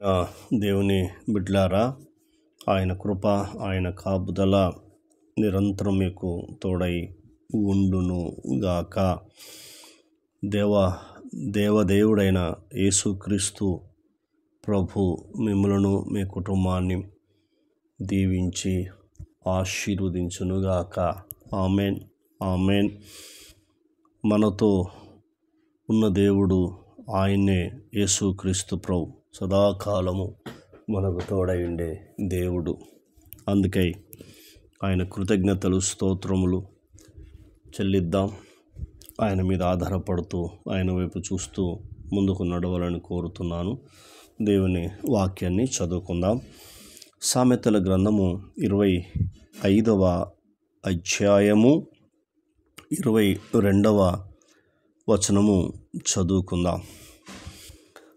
ఆ, దేవుని బిడ్లారా, ఆయన కృప, ఆయన కాపుదల నిరంతరం మీకు తోడై ఉండును గాక. దేవదేవుడైన యేసుక్రీస్తు ప్రభు మిమ్మలను మీ కుటుంబాన్ని దీవించి ఆశీర్వదించునుగాక. Amen, amen. మనతో ఉన్న దేవుడు ఆయన్నే యేసుక్రీస్తు ప్రభు, సదాకాలము మనకు తోడై ఉండే దేవుడు. అందుకై ఆయన కృతజ్ఞతలు, స్తోత్రములు చెల్లిద్దాం. ఆయన మీద ఆధారపడుతూ, ఆయన వైపు చూస్తూ ముందుకు నడవాలని కోరుతున్నాను. దేవుని వాక్యాన్ని చదువుకుందాం. సామెతల గ్రంథము 25వ అధ్యాయము 22వ వచనము చదువుకుందాం.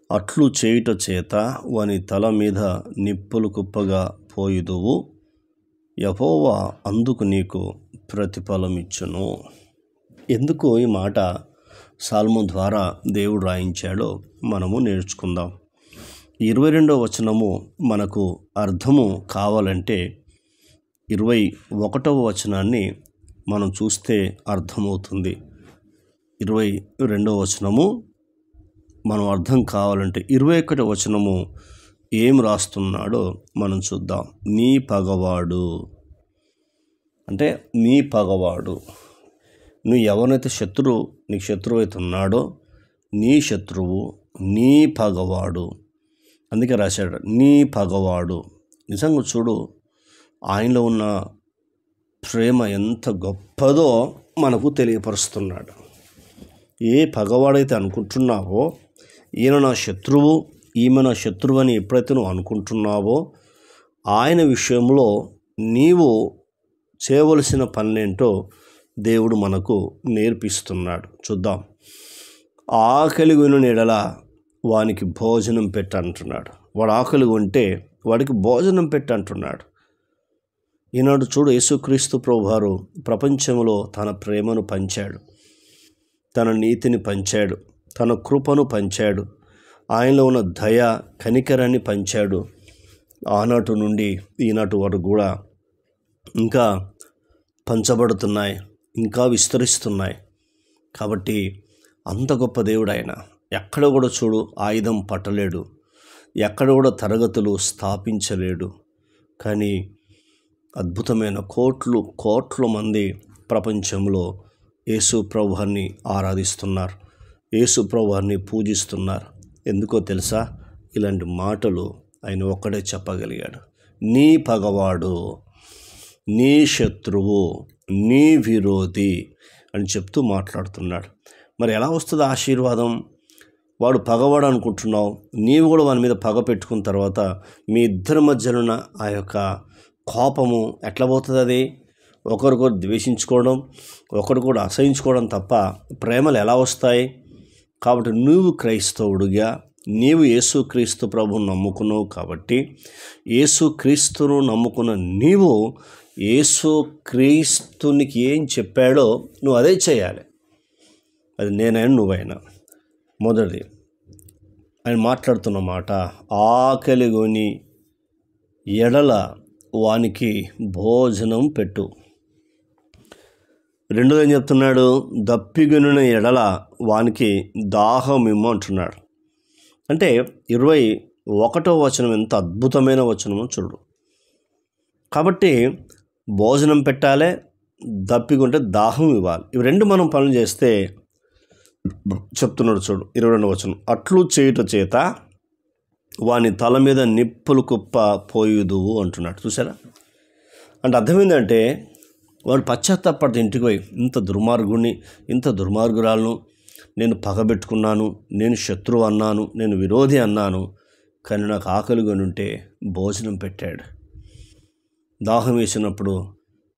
అట్లు చేయుట చేత వాని తల మీద నిప్పులు కుప్పగా పోయుదువు, యెహోవా అందుకు నీకు ప్రతిఫలమిచ్చును. ఎందుకు ఈ మాట సాల్ము ద్వారా దేవుడు రాయించాడో మనము నేర్చుకుందాం. 22వ వచనము మనకు అర్థము కావాలంటే 21వ వచనాన్ని మనం చూస్తే అర్థమవుతుంది. 22వ వచనము మనం అర్థం కావాలంటే 21వ వచనము ఏం రాస్తున్నాడో మనం చూద్దాం. నీ పగవాడు అంటే నీ పగవాడు, నువ్వు ఎవరినైతే నీకు శత్రువు అయితే ఉన్నాడో నీ శత్రువు నీ పగవాడు. అందుకే రాశాడు నీ పగవాడు. నిజంగా చూడు, ఆయనలో ఉన్న ప్రేమ ఎంత గొప్పదో మనకు తెలియపరుస్తున్నాడు. ఏ పగవాడైతే అనుకుంటున్నావో, ఈయన నా శత్రువు, ఈమె నా శత్రువు అని ఎప్పుడైతే నువ్వు అనుకుంటున్నావో, ఆయన విషయంలో నీవు చేయవలసిన పనులేంటో దేవుడు మనకు నేర్పిస్తున్నాడు. చూద్దాం. ఆకలి కొనిన ఎడల వానికి భోజనం పెట్టంటున్నాడు. వాడు ఆకలి ఉంటే వాడికి భోజనం పెట్టంటున్నాడు. ఈనాడు చూడు, యేసుక్రీస్తు ప్రభువారు ప్రపంచంలో తన ప్రేమను పంచాడు, తన నీతిని పంచాడు, తన కృపను పంచాడు, ఆయనలో ఉన్న దయ కనికరాన్ని పంచాడు. ఆనాటి నుండి ఈనాటి వరకు కూడా ఇంకా పంచబడుతున్నాయి, ఇంకా విస్తరిస్తున్నాయి. కాబట్టి అంత గొప్ప దేవుడు ఆయన. ఎక్కడ కూడా చూడు ఆయుధం పట్టలేడు, ఎక్కడ కూడా తరగతులు స్థాపించలేడు. కానీ అద్భుతమైన కోట్ల మంది ప్రపంచంలో యేసు ప్రభువాన్ని ఆరాధిస్తున్నారు, యేసు ప్రభువాన్ని పూజిస్తున్నారు. ఎందుకో తెలుసా? ఇలాంటి మాటలు ఆయన ఒక్కడే చెప్పగలిగాడు. నీ పగవాడు, నీ శత్రువు, నీ విరోధి అని చెప్తూ మాట్లాడుతున్నాడు. మరి ఎలా వస్తుంది ఆశీర్వాదం? వాడు పగవాడు అనుకుంటున్నావు, నీవు కూడా వాని మీద పగ పెట్టుకున్న తర్వాత మీ ఇద్దరి మధ్యన ఆ యొక్క కోపము ఎట్లా పోతుంది? అది ఒకరికొకరు ద్వేషించుకోవడం, ఒకరికొకరు అసహించుకోవడం తప్ప ప్రేమలు ఎలా వస్తాయి? కాబట్టి నువ్వు క్రైస్తవుడిగా, నీవు యేసుక్రీస్తు ప్రభువును నమ్ముకున్నావు. కాబట్టి యేసుక్రీస్తును నమ్ముకున్న నీవు యేసుక్రీస్తునికి ఏం చెప్పాడో నువ్వు అదే చేయాలి. అది నేనైనా నువ్వైనా. మొదటిది ఆయన మాట్లాడుతున్న మాట, ఆకలి కొని ఎడల వానికి భోజనం పెట్టు. రెండోది ఏం చెప్తున్నాడు? దప్పిగొనిన ఎడల వానికి దాహమిమ్ము అంటున్నాడు. అంటే 21వ వచనం ఎంత అద్భుతమైన వచనమో చూడు. కాబట్టి భోజనం పెట్టాలి, దప్పికొంటే దాహం ఇవ్వాలి. ఇవి రెండు మనం పనులు చేస్తే చెప్తున్నాడు చూడు 22వ వచనం. అట్లు చేయుట చేత వాని తల మీద నిప్పులు కుప్ప పోయుదువు అంటున్నాడు. చూసారా? అంటే అర్థం ఏంటంటే వాడు పశ్చాత్తాపడితే ఇంటికి పోయి, ఇంత దుర్మార్గుడిని, ఇంత దుర్మార్గురాలను నేను పగబెట్టుకున్నాను, నేను శత్రువు అన్నాను, నేను విరోధి అన్నాను, కానీ నాకు ఆకలి కొని ఉంటే భోజనం పెట్టాడు, దాహం వేసినప్పుడు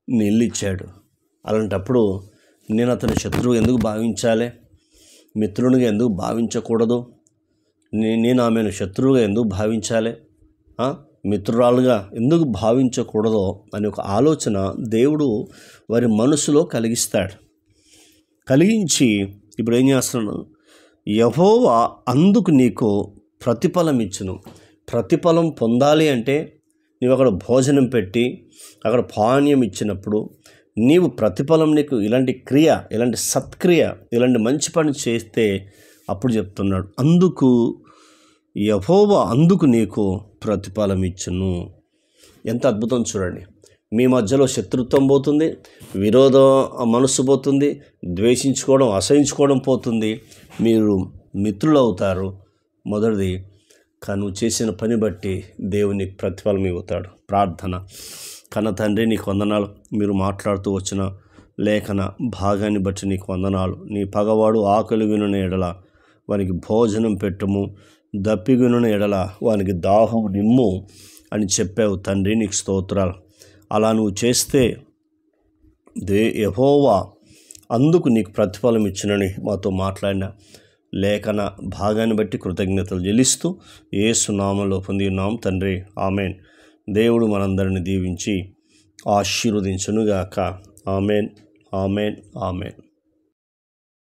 నీళ్ళు ఇచ్చాడు. అలాంటప్పుడు నేను అతని శత్రువు ఎందుకు భావించాలి? మిత్రునిగా ఎందుకు భావించకూడదు? నేను ఆమెను శత్రువుగా ఎందుకు భావించాలి? మిత్రురాలుగా ఎందుకు భావించకూడదో అనే ఒక ఆలోచన దేవుడు వారి మనసులో కలిగించి ఇప్పుడు ఏం చేస్తున్నాడు? యెహోవా అందుకు నీకు ప్రతిఫలం ఇచ్చును. ప్రతిఫలం పొందాలి అంటే నీవు అక్కడ భోజనం పెట్టి అక్కడ పానీయం ఇచ్చినప్పుడు నీవు ప్రతిఫలం నీకు ఇలాంటి క్రియ, ఇలాంటి సత్క్రియ, ఇలాంటి మంచి పని చేస్తే అప్పుడు చెప్తున్నాడు, అందుకు యెహోవా అందుకు నీకు ప్రతిఫలం ఇచ్చును. ఎంత అద్భుతం చూడండి. మీ మధ్యలో శత్రుత్వం పోతుంది, విరోధం మనసు పోతుంది, ద్వేషించుకోవడం, అసహించుకోవడం పోతుంది, మీరు మిత్రులు అవుతారు. మొదటిది, కానీ నువ్వు చేసిన పని బట్టి దేవుని ప్రతిఫలం ఇవ్వుతాడు. ప్రార్థన. కన్న తండ్రి, నీకు వందనాలు. మీరు మాట్లాడుతూ వచ్చిన లేఖన భాగాన్ని బట్టి నీకు వందనాలు. నీ పగవాడు ఆకలిగొనిన ఎడల వానికి భోజనం పెట్టుము, దప్పిగొనిన ఎడల వానికి దాహం నిమ్ము అని చెప్పావు తండ్రి, నీకు స్తోత్రాలు. అలా నువ్వు చేస్తే యెహోవా అందుకు నీకు ప్రతిఫలం ఇచ్చినని మాతో మాట్లాడిన లేఖన భాగాన్ని బట్టి కృతజ్ఞతలు చెల్లిస్తూ యేసు నామములో పొంది ఉన్నాం తండ్రి. ఆమెన్. దేవుడు మనందరిని దీవించి ఆశీర్వదించునుగాక. Amen, amen, amen.